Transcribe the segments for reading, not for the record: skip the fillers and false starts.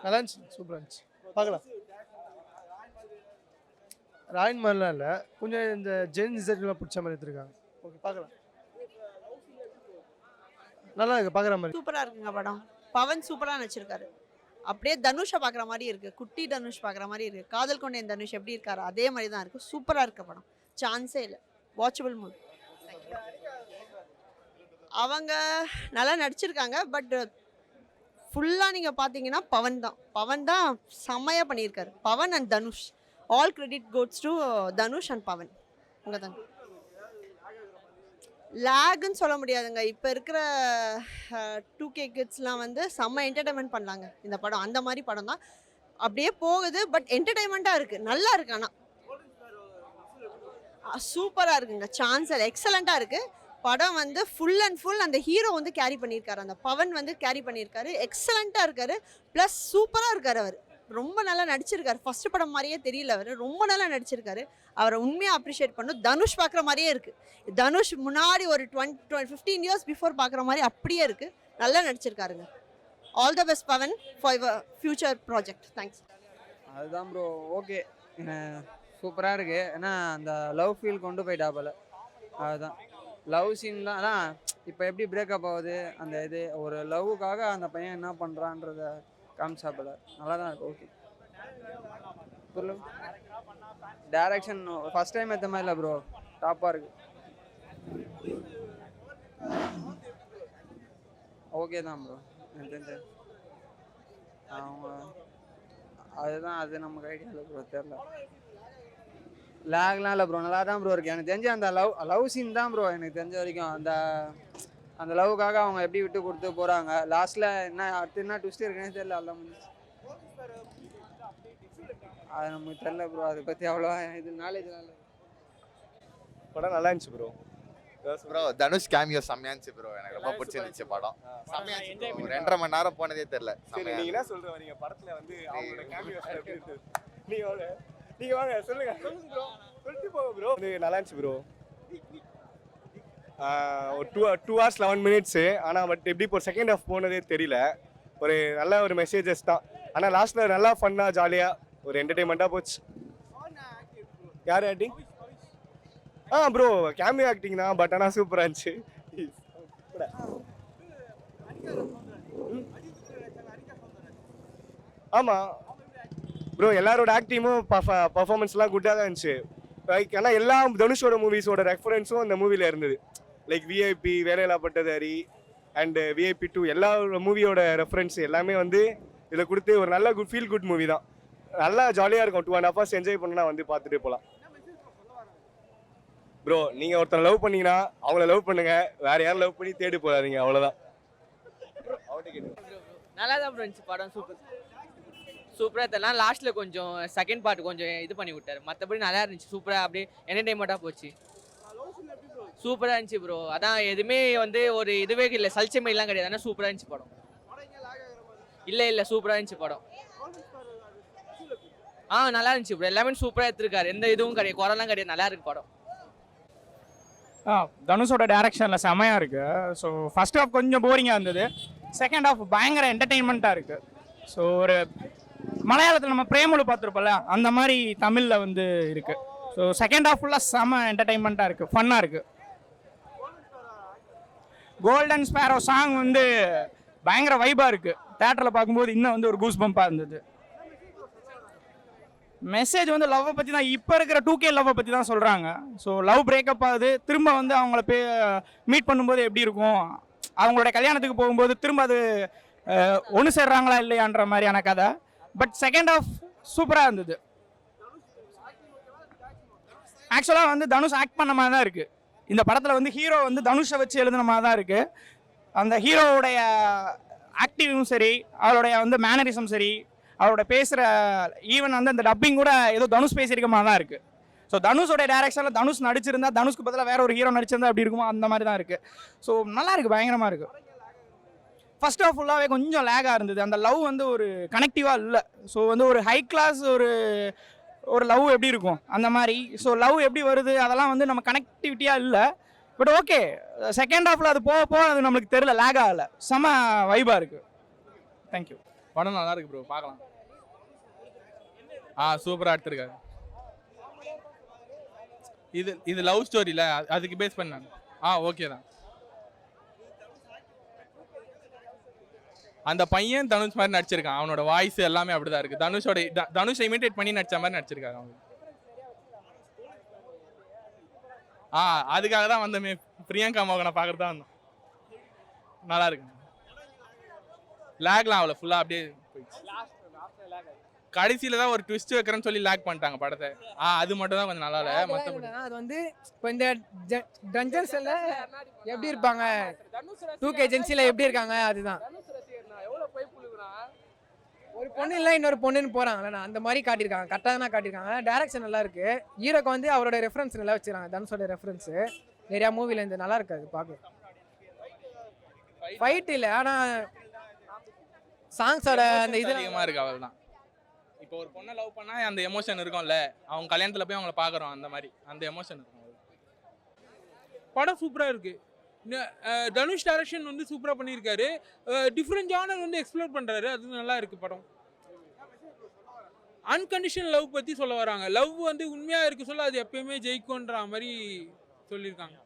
நல்லா இருந்துச்சு, சூப்பராக இருந்துச்சு, பார்க்கலாம். ராயன் மாதிரிலாம் இல்லை, கொஞ்சம் இந்த ஜென் இசட்லாம் பிடிச்ச மாதிரி எடுத்துருக்காங்க. ஓகே, பார்க்கலாம். நல்லா இருக்கு, பார்க்குற மாதிரி. சூப்பராக இருக்குங்க படம். பவன் சூப்பராக நடிச்சிருக்காரு. அப்படியே தனுஷை பார்க்குற மாதிரி இருக்குது. குட்டி தனுஷ் பார்க்குற மாதிரி இருக்குது. காதல் கொண்டேன் தனுஷ் எப்படி இருக்காரு அதே மாதிரி தான் இருக்குது. சூப்பராக இருக்க படம், சான்ஸே இல்லை. Watchable movie. அவங்க நல்லா நடிச்சிருக்காங்க. பட் ஃபுல்லாக நீங்கள் பார்த்தீங்கன்னா பவன் தான் செம்மையாக பண்ணியிருக்காரு. Pavan and Dhanush, all credit goes to Dhanush and Pavan. உங்கள் தான் லேகுன்னு சொல்ல முடியாதுங்க. இப்போ இருக்கிற 2K கிட்ஸ்லாம் வந்து செம்ம என்டர்டைன்மெண்ட் பண்ணலாங்க இந்த படம். அந்த மாதிரி படம் தான் அப்படியே போகுது. பட் என்டர்டைன்மெண்ட்டாக இருக்குது, நல்லா இருக்கு. ஆனால் சூப்பராக இருக்குங்க, சான்ஸ் இல்லை, எக்ஸலண்ட்டாக இருக்குது படம். வந்து ஃபுல் அண்ட் ஃபுல் அந்த ஹீரோ வந்து கேரி பண்ணியிருக்காரு, அந்த பவன் வந்து கேரி பண்ணியிருக்காரு. எக்ஸலண்ட்டாக இருக்காரு. ப்ளஸ் சூப்பராக இருக்கார். அவர் ரொம்ப நல்லா நடிச்சிருக்காரு. ஃபர்ஸ்ட் படம் மாதிரியே தெரியல, அவர் ரொம்ப நல்லா நடிச்சிருக்காரு. அவரை உண்மையாக அப்ரிஷியேட் பண்ணும். தனுஷ் பார்க்குற மாதிரியே இருக்குது. தனுஷ் முன்னாடி ஒரு 15 இயர்ஸ் பிஃபோர் பார்க்குற மாதிரி அப்படியே இருக்குது. நல்லா நடிச்சிருக்காருங்க. All the best Pavan for your future project. Thanks. அதுதான் ப்ரோ, ஓகே, சூப்பராக இருக்குது. ஏன்னா அந்த லவ் ஃபீல் கொண்டு போயிட்டாப்பல. அதுதான் லவ் சீன் தான். அதான் இப்போ எப்படி பிரேக்கப் ஆகுது, அந்த இது ஒரு லவ்வுக்காக அந்த பையன் என்ன பண்ணுறான்றத காமிச்சாப்பில் நல்லா தான் இருக்கு. ஓகே, புரியல. டைரக்ஷன் ஃபர்ஸ்ட் டைம் ஏற்ற மாதிரி இல்லை ப்ரோ, டாப்பாக இருக்கு. ஓகே தான் ப்ரோ, எனக்கு தெரிஞ்சு அவங்க அதுதான், அது நமக்கு ஐடியா இல்லை ப்ரோ, தெரில. லேக்லாம் இல்லை ப்ரோ, நல்லா தான் ப்ரோ இருக்குது. எனக்கு தெரிஞ்சு அந்த லவ் சீன் தான் ப்ரோ எனக்கு தெரிஞ்ச வரைக்கும். அந்த லவ்வுக்காக அவங்க எப்படி விட்டு கொடுத்து போகிறாங்க. லாஸ்ட்டில் அடுத்து என்ன ட்விஸ்ட் இருக்குன்னு தெரியல. அதெல்லாம் முடிஞ்சு அது நமக்கு தெரில ப்ரோ, அதை பற்றி அவ்வளோ இது நாலேஜ் இல்லை. படம் நல்லா இருந்துச்சு ப்ரோ. தனுஷ் கேமியோ செம்மையா இருந்துச்சு ப்ரோ, எனக்கு ரொம்ப பிடிச்சிருந்துச்சு படம். செம்மையா இருந்துச்சு ப்ரோ, 2.5 மணி நேரம் போனதே தெரியல. நீங்க என்ன சொல்றீங்க படத்துல வந்து அவங்களோட கேமியோ எப்படி இருக்கு? நீங்க வாங்க சொல்லுங்க ப்ரோ, சொல்லிட்டு போங்க ப்ரோ. இது நல்லா இருந்துச்சு ப்ரோ. ஒரு 2 hours 11 minutes. ஆனால் பட் எப்படி இப்போ செகண்ட் ஹாஃப் போனதே தெரியல. ஒரு நல்ல ஒரு மெசேஜஸ் தான். ஆனால் லாஸ்ட்டில் நல்லா ஃபன்னாக ஜாலியாக ஒரு என்டர்டெயின்மெண்ட்டாக போச்சு. யார் ஆக்டிங்? ப்ரோ கேமியோ ஆக்டிங் தான், பட் ஆனால் சூப்பராக இருந்துச்சு. ஆமாம் ப்ரோ, எல்லாரோட ஆக்டிங்கும் பர்ஃபார்மன்ஸ்லாம் குட்டாக தான் இருந்துச்சு. லைக் ஆனால் எல்லா தனுஷோட மூவிஸோட ரெஃபரன்ஸும் அந்த மூவியில் இருந்தது. லைக் விஐபி, வேலையில்லா பட்டதாரி அண்டு விஐபி 2 எல்லா மூவியோட ரெஃபரன்ஸ் எல்லாமே வந்து இதில் கொடுத்து ஒரு நல்ல ஃபீல் குட் மூவி தான். நல்லா ஜாலியாக இருக்கும். 2.5 hours என்ஜாய் பண்ணா வந்து பார்த்துட்டு போகலாம். ப்ரோ நீங்கள் ஒருத்தரை லவ் பண்ணீங்கன்னா அவங்கள லவ் பண்ணுங்க, வேற யாரும் லவ் பண்ணி தேடி போகாதீங்க, அவ்வளோதான். நல்லா தான் இருந்துச்சு படம். சூப்பராக தெரியலாம். லாஸ்ட்டில் கொஞ்சம் செகண்ட் பார்ட் கொஞ்சம் இது பண்ணி விட்டார். மற்றபடி நல்லா இருந்துச்சு, சூப்பராக அப்படியே என்டர்டைன்மெண்ட்டாக போச்சு. சூப்பராக இருந்துச்சு ப்ரோ. அதான் எதுவுமே வந்து ஒரு இதுவே இல்லை, சல்ச்சமையெல்லாம் கிடையாது. ஆனால் சூப்பராக இருந்துச்சு படம். இல்லை சூப்பராக இருந்துச்சு படம். நல்லா இருந்துச்சு ப்ரோ. எல்லாமே சூப்பராக எடுத்துருக்காரு, எந்த இதுவும் கிடையாது, குறைலாம் கிடையாது, நல்லா இருக்கு படம். தனுஷோட டைரக்ஷனில் செமையாக இருக்குது. ஸோ ஃபர்ஸ்ட் ஹாஃப் கொஞ்சம் போரிங்காக இருந்தது. செகண்ட் ஹாஃப் பயங்கர என்டர்டெயின்மெண்ட்டாக இருக்குது. ஸோ ஒரு மலையாளத்தில் நம்ம பிரேமலு பார்த்துருப்போம்ல, அந்த மாதிரி தமிழில் வந்து இருக்குது. ஸோ செகண்ட் ஹாஃப் ஃபுல்லாக செம என்டர்டெயின்மெண்ட்டாக இருக்குது, ஃபன்னாக இருக்குது. கோல்டன் ஸ்பேரோ சாங் வந்து பயங்கர வைபாக இருக்குது. தேட்டரில் பார்க்கும்போது இன்னும் வந்து ஒரு கூஸ் பம்பாக இருந்தது. மெசேஜ் வந்து லவ்வை பற்றி தான், இப்போ இருக்கிற 2K லவ்வை பற்றி தான் சொல்கிறாங்க. ஸோ லவ் பிரேக்கப் ஆகுது, திரும்ப வந்து அவங்கள மீட் பண்ணும்போது எப்படி இருக்கும், அவங்களோட கல்யாணத்துக்கு போகும்போது திரும்ப அது ஒன்று சேர்றாங்களா இல்லையான்ற மாதிரியான கதை. பட் செகண்ட் ஹாஃப் சூப்பராக இருந்தது. ஆக்சுவலாக வந்து தனுஷ் ஆக்ட் பண்ண மாதிரி தான் இருக்குது இந்த படத்தில். வந்து ஹீரோ வந்து தனுஷை வச்சு எழுதுன மாதிரி தான் இருக்குது. அந்த ஹீரோவுடைய ஆக்டிவும் சரி, அவருடைய வந்து மேனரிசம் சரி, அவரோட பேசுகிற ஈவன் வந்து அந்த டப்பிங் கூட ஏதோ தனுஷ் பேசியிருக்க மாதிரி தான் இருக்குது. ஸோ தனுஷோடைய டைரக்ஷனில் தனுஷ் நடிச்சிருந்தா, தனுஷ்க்கு பதிலாக வேற ஒரு ஹீரோ நடிச்சிருந்தா அப்படி இருக்குமோ அந்த மாதிரி தான் இருக்குது. ஸோ நல்லா இருக்குது, பயங்கரமாக இருக்குது. ஃபர்ஸ்ட் ஆஃப் ஃபுல்லாகவே கொஞ்சம் லேகாக இருந்தது. அந்த லவ் வந்து ஒரு கனெக்டிவாக இல்லை. ஸோ வந்து ஒரு ஹை கிளாஸ் ஒரு லவ் எப்படி இருக்கும் அந்த மாதிரி. ஸோ லவ் எப்படி வருது அதெல்லாம் வந்து நம்ம கனெக்டிவிட்டியாக இல்லை. பட் ஓகே, செகண்ட் ஹாஃபில் அது போக அது நம்மளுக்கு தெரியல, லேக் ஆகலை, செம வைபாக இருக்குது. தேங்க்யூ. படம் நல்லா இருக்கு ப்ரோ, பார்க்கலாம். சூப்பராக எடுத்திருக்காரு. இது லவ் ஸ்டோரியில் அதுக்கு பேஸ் பண்ணாங்க. ஓகே தான். அந்த பையன் தனுஷ் மாதிரி நடிச்சிருக்கான். அவனோட வாய்ஸ் எல்லாமே அப்படிதான் இருக்கு. தனுஷை இமிட்டேட் பண்ணி நடிச்ச மாதிரி நடிச்சிருக்காங்க அவங்க. அதுக்காக தான் வந்தோமே, பிரியங்கா மோகனை பார்க்கறது தான் வந்தோம். நல்லா இருக்கு. லேக்லாம் அவ்வளோ ஃபுல்லாக அப்படியே போயிடுச்சு. கடைசியில் தான் ஒரு ட்விஸ்ட் வைக்கிறேன்னு சொல்லி லேக் பண்ணிட்டாங்க படத்தை. அது மட்டும் தான் கொஞ்சம் நல்லா இல்லை. மற்றபடி அது வந்து இப்போ இந்த டஞ்சன்ஸில் எப்படி இருப்பாங்க, 2K ஏஜென்சியில் எப்படி இருக்காங்க, அதுதான். ஒரு பொண்ணு இல்லை இன்னொரு பொண்ணுன்னு போகிறாங்களே, அந்த மாதிரி காட்டியிருக்காங்க. கரெக்டாக தான் காட்டியிருக்காங்க. டேரக்ஷன் நல்லா இருக்கு. ஹீரோக்கு வந்து அவரோட ரெஃபரன்ஸ் நல்லா வச்சுருக்காங்க. தனுஷோட ரெஃபரன்ஸு நிறையா மூவில இருந்து நல்லா இருக்காது பார்க்க. ஃபைட் இல்லை, ஆனால் சாங்ஸோட அந்த இது அதிகமாக இருக்கு. அவள் தான் இப்போ ஒரு பொண்ணை லவ் பண்ணால் அந்த எமோஷன் இருக்கும்ல, அவங்க கல்யாணத்தில் போய் அவங்கள பார்க்குறோம், அந்த மாதிரி அந்த எமோஷன் இருக்கும். படம் சூப்பராக இருக்குது. தனுஷ் டைரக்ஷன் வந்து சூப்பராக பண்ணியிருக்காரு. டிஃப்ரெண்ட் ஜானர் வந்து எக்ஸ்ப்ளோர் பண்ணுறாரு. அது நல்லா இருக்குது படம். அன்கண்டிஷன் லவ் பற்றி சொல்ல வராங்க. லவ் வந்து உண்மையாக இருக்க சொல்ல அது எப்பயுமே ஜெயிக்கும்ன்ற மாதிரி சொல்லியிருக்காங்க.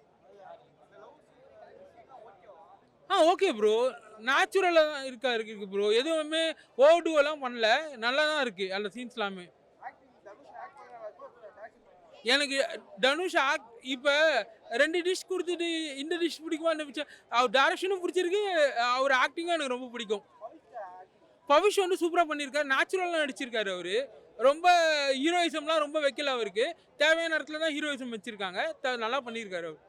ஓகே ப்ரோ, நேச்சுரலாக தான் இருக்கு ப்ரோ. எதுவுமே ஓவர்டூவெல்லாம் பண்ணல, நல்லா தான் இருக்குது அந்த சீன்ஸ் எல்லாமே. எனக்கு தனுஷ் இப்போ 2 டிஷ் கொடுத்துட்டு இந்த டிஷ் பிடிக்குமா, அவர் டைரக்ஷனும் பிடிச்சிருக்கு, அவர் ஆக்டிங்கும் எனக்கு ரொம்ப பிடிக்கும். பவிஷ் வந்து சூப்பராக பண்ணியிருக்காரு. நேச்சுரலாக நடிச்சிருக்காரு. அவர் ரொம்ப ஹீரோயிசம்லாம் ரொம்ப வைக்கல. அவருக்கு தேவையான இடத்துல தான் ஹீரோயிசம் வச்சுருக்காங்க. நல்லா பண்ணியிருக்காரு அவர்.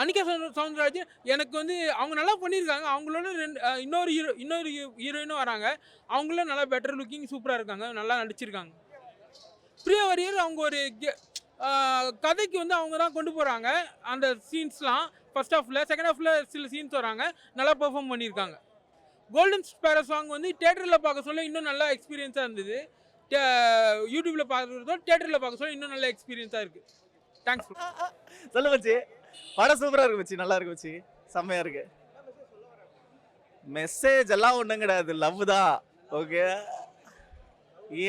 அனிகா சவுந்தரராஜ் எனக்கு வந்து அவங்க நல்லா பண்ணியிருக்காங்க. அவங்களோட இன்னொரு ஹீரோயினும் வராங்க. அவங்களும் நல்லா பெட்டர் லுக்கிங் சூப்பராக இருக்காங்க, நல்லா நடிச்சிருக்காங்க. பிரியவரியர் அவங்க ஒரு கதைக்கு வந்து அவங்க தான் கொண்டு போகிறாங்க அந்த சீன்ஸ்லாம். ஃபர்ஸ்ட் ஹாஃபில், செகண்ட் ஹாஃபில் சில சீன்ஸ் வராங்க, நல்லா பெர்ஃபார்ம் பண்ணியிருக்காங்க. கோல்டன் ஸ்பேரோ சாங் வந்து தேட்டரில் பார்க்க சொல்ல இன்னும் நல்லா எக்ஸ்பீரியன்ஸாக இருந்தது. யூடியூப்பில் பார்க்குறதோ தேட்டரில் பார்க்க சொல்ல இன்னும் நல்ல எக்ஸ்பீரியன்ஸாக இருக்குது. தேங்க்ஸ். சொல்ல வச்சு படம் சூப்பராக இருக்கு வச்சு, நல்லா இருக்கு வச்சு, செம்மையாக இருக்கு. மெசேஜ் எல்லாம் ஒன்றும் கிடையாது, லவ் தான். ஓகே,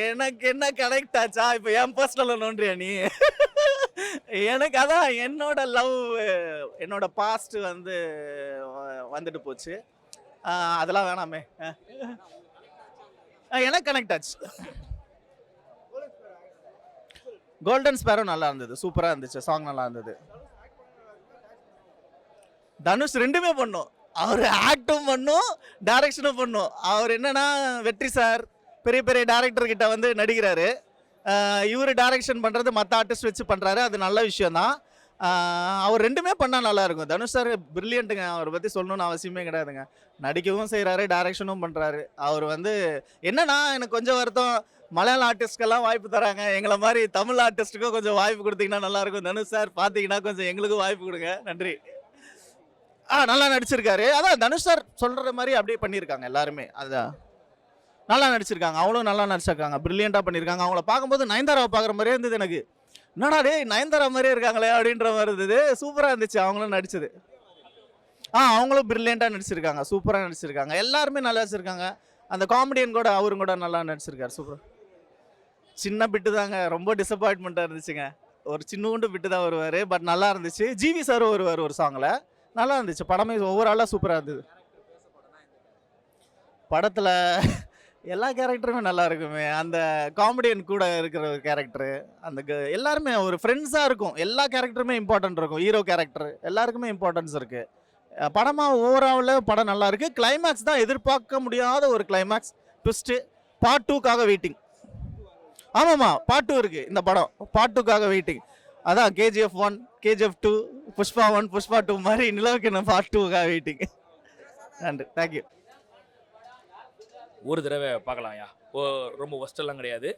எனக்கு என்ன கனெக்ட் ஆச்சா இப்போ என் பர்சனலில் நோன்றியா நீ? எனக்கு அதான் என்னோட லவ், என்னோட பாஸ்ட் வந்து வந்துட்டு போச்சு. அதெல்லாம் வேணாமே. எனக்கு கனெக்ட் ஆச்சு. கோல்டன் ஸ்பேரோ நல்லா இருந்தது, சூப்பராக இருந்துச்சு, சாங் நல்லா இருந்தது. தனுஷ் ரெண்டுமே பண்ணும். அவர் ஆக்டும் பண்ணும், டைரக்ஷனும் பண்ணும். அவர் என்னன்னா வெற்றி சார் பெரிய பெரிய டேரக்டர் கிட்ட வந்து நடிக்கிறாரு. இவர் டைரக்ஷன் பண்ணுறது மற்ற ஆர்டிஸ்ட் வச்சு பண்ணுறாரு. அது நல்ல விஷயந்தான். அவர் ரெண்டுமே பண்ணால் நல்லாயிருக்கும். தனுஷ் சார் பிரில்லியண்ட்டுங்க. அவரை பற்றி சொல்லணும்னு அவசியமே கிடையாதுங்க. நடிக்கவும் செய்கிறாரு, டைரக்ஷனும் பண்ணுறாரு. அவர் வந்து என்னன்னா எனக்கு கொஞ்சம் வருத்தம், மலையாள ஆர்டிஸ்ட்கெல்லாம் வாய்ப்பு தராங்க, எங்களை மாதிரி தமிழ் ஆர்டிஸ்ட்டுக்கும் கொஞ்சம் வாய்ப்பு கொடுத்தீங்கன்னா நல்லாயிருக்கும். தனுஷ் சார் பார்த்தீங்கன்னா கொஞ்சம் எங்களுக்கும் வாய்ப்பு கொடுங்க. நன்றி. நல்லா நடிச்சிருக்காரு. அதான் தனுஷ் சார் சொல்கிற மாதிரி அப்படியே பண்ணியிருக்காங்க எல்லாருமே. அதான் நல்லா நடிச்சிருக்காங்க. அவங்களும் நல்லா நடிச்சிருக்காங்க, பிரில்லியண்ட்டாக பண்ணியிருக்காங்க. அவங்கள பார்க்கும்போது நயன்தாராவை பார்க்குற மாதிரியே இருந்தது எனக்கு. என்னடா டே நயன்தாரா மாதிரியே இருக்காங்களே அப்படின்ற மாதிரி இருந்தது. சூப்பராக இருந்துச்சு அவங்களும் நடிச்சது. அவங்களும் பிரில்லியண்ட்டாக நடிச்சிருக்காங்க, சூப்பராக நடிச்சிருக்காங்க. எல்லாருமே நல்லா நடிச்சிருக்காங்க. அந்த காமெடியன் கூட அவரும் கூட நல்லா நடிச்சிருக்காரு. சூப்பர். சின்ன பிட்டு தாங்க, ரொம்ப டிசப்பாயின்மெண்ட்டாக இருந்துச்சுங்க. ஒரு சின்னூண்டு பிட்டு தான் வருவார், பட் நல்லா இருந்துச்சு. ஜிவி சாரும் வருவார் ஒரு சாங்கில், நல்லா இருந்துச்சு. படமே ஓவராலாக சூப்பராக இருந்தது. படத்தில் எல்லா கேரக்டருமே நல்லா இருக்குமே. அந்த காமெடியன் கூட இருக்கிற ஒரு கேரக்டரு, அந்த எல்லாருமே ஒரு ஃப்ரெண்ட்ஸாக இருக்கும். எல்லா கேரக்டருமே இம்பார்ட்டன்ட் இருக்கும். ஹீரோ கேரக்டர் எல்லாருக்குமே இம்பார்ட்டன்ஸ் இருக்குது. படமாக ஓவராலில் படம் நல்லா இருக்குது. கிளைமேக்ஸ் தான் எதிர்பார்க்க முடியாத ஒரு கிளைமேக்ஸ் ட்விஸ்ட்டு. பார்ட் 2க்காக வெயிட்டிங். ஆமாம்மா, பார்ட் 2 இருக்குது இந்த படம். பார்ட் 2க்காக வெயிட்டிங். அதான் KGF 1, KGF 2, புஷ்பா 1, புஷ்பா 2 மாதிரி நிலவுக்கு பார்ட் 2க்காக வெயிட்டிங். நன்றி, தேங்க்யூ. ஒரு தடவை பார்க்கலாம்யா. ரொம்ப ஒஸ்டெல்லாம் கிடையாது,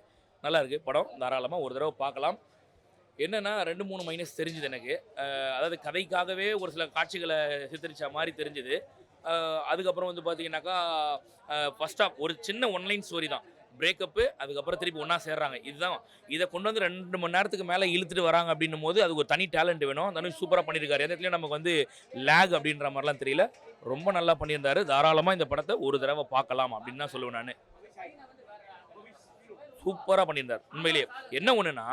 நல்லா இருக்குது படம். தாராளமாக ஒரு தடவை பார்க்கலாம். என்னென்னா 2-3 மைனஸ் தெரிஞ்சுது எனக்கு. அதாவது கதைக்காகவே ஒரு சில காட்சிகளை சித்தரித்த மாதிரி தெரிஞ்சுது. அதுக்கப்புறம் வந்து பார்த்தீங்கன்னாக்கா ஃபர்ஸ்ட் ஆஃப் ஒரு சின்ன ஒன்லைன் ஸ்டோரி தான், பிரேக்கப்பு, அதுக்கப்புறம் திருப்பி ஒன்றா சேர்றாங்க. இதுதான். இதை கொண்டு வந்து 2 மணி நேரத்துக்கு மேலே இழுத்துட்டு வராங்க அப்படின்னும் போது அதுக்கு ஒரு தனி டேலண்ட் வேணும். தனுஷ் சூப்பராக பண்ணியிருக்காரு. எந்த இடத்துலையும் நமக்கு வந்து லேக் அப்படின்ற மாதிரிலாம் தெரியல. ரொம்ப நல்லா பண்ணியிருந்தாரு. தாராளமாக இந்த படத்தை ஒரு தடவை பார்க்கலாம் அப்படின்னு தான் சொல்லுவேன் நான். சூப்பராக பண்ணியிருந்தார் உண்மையிலேயே. என்ன ஒன்றுனா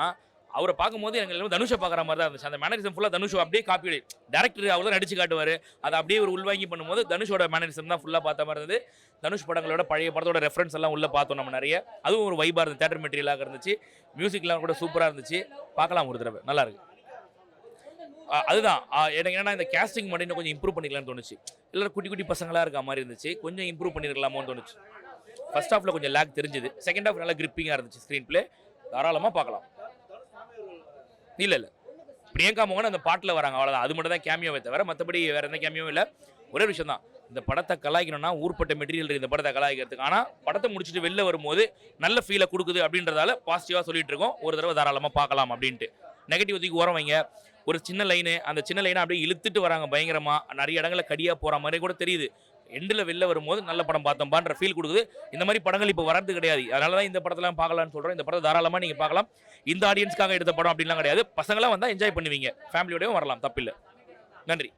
அவரை பார்க்கும்போது எனக்கு எல்லாமே தனுஷை பார்க்குற மாதிரி தான் இருந்துச்சு. அந்த மேனரிசம் ஃபுல்லாக தனுஷ் அப்படியே காப்பி. டேரக்டர் அவர் தான் நடிச்சு காட்டுவார், அதை அப்படியே ஒரு உள்வாங்கி பண்ணும்போது தனுஷோட மேனரிசம் தான் ஃபுல்லாக பார்த்த மாதிரி இருந்தது. தனுஷ் படங்களோட பழைய படத்தோட ரெஃபரன்ஸ் எல்லாம் உள்ளே பார்த்தோம் நம்ம நிறைய. அதுவும் ஒரு வைபாக இருந்தது, தேட்டர் மெட்டீரியலாக இருந்துச்சு. மியூசிக்லாம் கூட சூப்பராக இருந்துச்சு. பார்க்கலாம் ஒரு தடவை, நல்லா இருக்கு. அதுதான் எனக்கு என்னன்னா இந்த கேஸ்டிங் மட்டும் இன்னும் கொஞ்சம் இம்ப்ரூவ் பண்ணிக்கலாம்னு தோணுச்சு. எல்லாரும் குட்டி குட்டி பசங்களாக இருக்க மாதிரி இருந்துச்சு, கொஞ்சம் இம்ப்ரூவ் பண்ணிருக்கலாமோன்னு தோணுச்சு. ஃபர்ஸ்ட் ஹாஃபில் கொஞ்சம் லேக் தெரிஞ்சுது, செகண்ட் ஹாஃப் நல்லா கிரிப்பிங்காக இருந்துச்சு. ஸ்க்ரீன் பிளே தாராளமாக பார்க்கலாம். இல்லை பிரியங்கா மோகன் அந்த பாட்டில் வராங்க, அவ்வளோதான். அது மட்டும் தான் கேமியோவை தவிர மற்றபடி வேறு எந்த கேமியோவும் இல்லை. ஒரே விஷயம் தான், இந்த படத்தை கலாய்க்கணும்னா ஊர்பட்ட மெட்டீரியல் இருக்குது இந்த படத்தை கலாய்க்கிறதுக்கு. ஆனால் படத்தை முடிச்சுட்டு வெளில வரும்போது நல்ல ஃபீலை கொடுக்குது அப்படின்றதால பாசிட்டிவாக சொல்லிட்டு இருக்கோம். ஒரு தடவை தாராளமாக பார்க்கலாம் அப்படின்ட்டு. நெகட்டிவ் தூக்கி ஓரம் வைங்க. ஒரு சின்ன லைனு, அந்த சின்ன லைனை அப்படியே இழுத்துட்டு வராங்க பயங்கரமாக. நிறைய இடங்களில் கடியாக போகிற மாதிரி கூட தெரியுது. எண்டில் வெளில வரும்போது நல்ல படம் பார்த்தோம்பான்ற ஃபீல் கொடுக்குது. இந்த மாதிரி படங்கள் இப்போ வரது கிடையாது. அதனால தான் இந்த படத்தெல்லாம் பார்க்கலான்னு சொல்கிறோம். இந்த படத்தை தாராளமாக நீங்கள் பார்க்கலாம். இந்த ஆடியன்ஸ்க்காக எடுத்த படம் அப்படின்லாம் கிடையாது. பசங்களாம் வந்தால் என்ஜாய் பண்ணுவீங்க, ஃபேமிலியோடயும் வரலாம், தப்பில்லை. நன்றி.